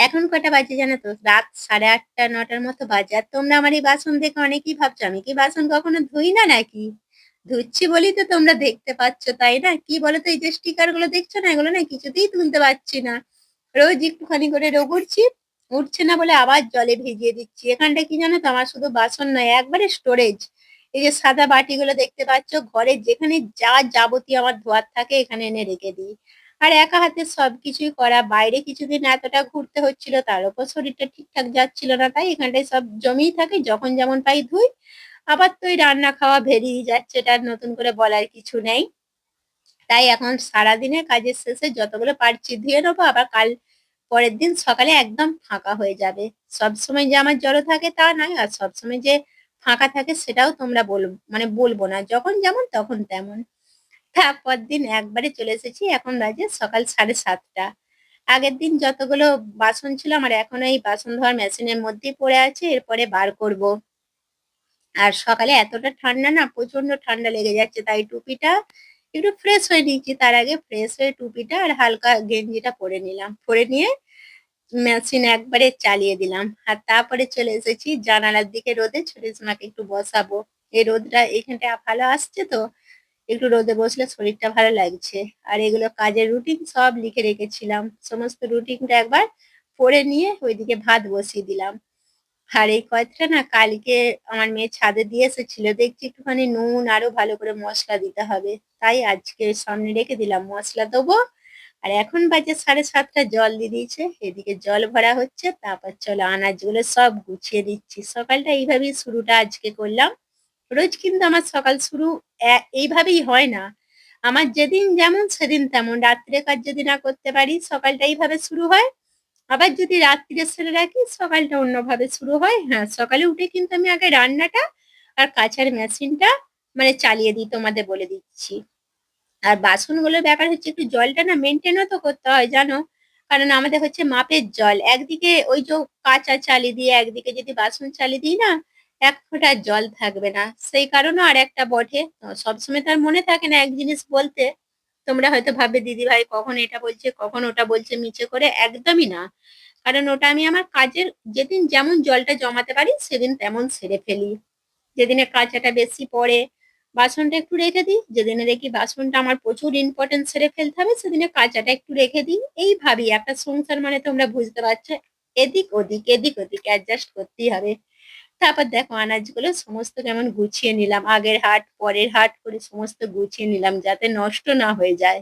এখন কটা বাজে জানো তো? রাত 8:30 9টার মতো বাজে। আর তোমরা আমার এই বাসন দেখে অনেকেই ভাবছো আমি কি বাসন কখনো ধুই না নাকি? ধুচ্ছি বলেই তো তোমরা দেখতে পাচ্ছ, তাই না? কি বলতো, এই যে স্টিকার গুলো দেখছো না, এগুলো না কিছুতেই তুলতে পারছি না। রোজ একটুখানি করে রগড়ছি, উঠছে না বলে আবার জলে ভিজিয়ে দিচ্ছি। এখানটা কি জানো তো, আমার শুধু বাসন নয়, একবারে স্টোরেজ। এই যে সাদা বাটিগুলো দেখতে পাচ্ছ, ঘরে যেখানে যা যাবতীয় আমার ধোয়ার থাকে এখানে এনে রেখে দিই। আর একা হাতে সবকিছুই করা, বাইরে কিছুদিন এতটা ঘুরতে হচ্ছিল, তার উপর শরীরটা ঠিকঠাক যাচ্ছিল না, তাই এখানটায় সব জমিয়ে থাকে, যখন যেমন পাই ধুই। আবার তো ওই রান্না খাওয়া বেরিয়ে যাচ্ছে, এটা আর নতুন করে বলার কিছু নেই। তাই এখন সারাদিনের কাজের শেষে যতগুলো পারছি ধুয়ে নেবো, আবার কাল পরের দিন সকালে একদম ফাঁকা হয়ে যাবে। সবসময় যে আমার জড়ো থাকে তা নয়, আর সবসময় যে ফাঁকা থাকে সেটাও তোমরা বলবো না, যখন যেমন তখন তেমন। তারপর দিন একবারে চলে এসেছি, এখন বাজে সকাল 7:30। আগের দিন যতগুলো বাসন ছিল আমার এখনো এই বাসন ধোয়ার মেশিনের মধ্যেই পড়ে আছে, এরপরে বার করব। আর সকালে এতটা ঠান্ডা না, প্রচন্ড ঠান্ডা লেগে যাচ্ছে, তাই টুপিটা একটু ফ্রেশ হয়ে নিয়েছি। তার আগে ফ্রেশ হয়ে টুপিটা আর হালকা গেঞ্জিটা পরে নিলাম, পরে নিয়ে মেশিন একবারে চালিয়ে দিলাম। আর তারপরে চলে এসেছি জানালার দিকে রোদে, ছোট সোনাকে একটু বসাবো। এই রোদটা এখানটা ভালো আসছে তো, একটু রোদে বসলে শরীরটা ভালো লাগছে। আর এগুলো কাজের রুটিন সব লিখে রেখেছিলাম, সমস্ত রুটিনটা একবার পড়ে নিয়ে ওইদিকে ভাত বসিয়ে দিলাম। আর এই কয়টা না কালকে আমার মেয়ে ছাদে দিয়ে এসেছিল, দেখছি একটুখানি নুন আরো ভালো করে মশলা দিতে হবে, তাই আজকে সামনে রেখে দিলাম, মশলা দেবো। আর এখন বাজে 7:30, জল দিয়ে দিয়েছে, এদিকে জল ভরা হচ্ছে, তারপর চলো আনাজগুলো সব গুছিয়ে দিচ্ছি। সকালটা এইভাবেই শুরুটা আজকে করলাম। রোজ কিন্তু আমার সকাল শুরু এইভাবেই হয় না। আমার যেদিন যেমন সেদিন তেমন, রাত্রে কাজ যদি না করতে পারি সকালটা এইভাবে শুরু হয়। আবার যদি রাত্রিরে সেরে রাখি সকালটা অন্যভাবে শুরু হয়। হ্যাঁ, সকালে উঠে কিন্তু আমি আগে রান্নাটা আর কাচার মেশিনটা চালিয়ে দিই, তোমাদের বলে দিচ্ছি। আর বাসনগুলোর ব্যাপার হচ্ছে, একটু জলটা না মেনটেনও তো করতে হয় জানো, কারণ আমাদের হচ্ছে মাপের জল। একদিকে ওই যে কাঁচা চালিয়ে দিয়ে একদিকে যদি বাসন চালিয়ে দিই না, এক ফোঁটা জল থাকবে না। সেই কারণে আর একটা বটে, সবসময় তার মনে থাকে না এক জিনিস বলতে। তোমরা হয়তো ভাববে দিদি ভাই কখন এটা বলছে কখন ওটা বলছে, মিছে করে, একদমই না। কারণ ওটা আমি আমার কাজের যেদিন যেমন জলটা জমাতে পারি সেদিন তেমন সেরে ফেলি। যেদিনে কাঁচাটা বেশি পড়ে বাসনটা একটু রেখে দিই, যেদিনে দেখি বাসনটা আমার প্রচুর ইম্পর্টেন্ট সেরে ফেলতে হবে সেদিনে কাঁচাটা একটু রেখে দিই। এইভাবেই একটা সংসার, তোমরা বুঝতে পারছো, এদিক ওদিক এদিক ওদিক অ্যাডজাস্ট করতেই হবে। তারপর দেখো আনাজগুলো সমস্ত কেমন গুছিয়ে নিলাম, আগের হাট পরের হাট করে সমস্ত গুছিয়ে নিলাম যাতে নষ্ট না হয়ে যায়।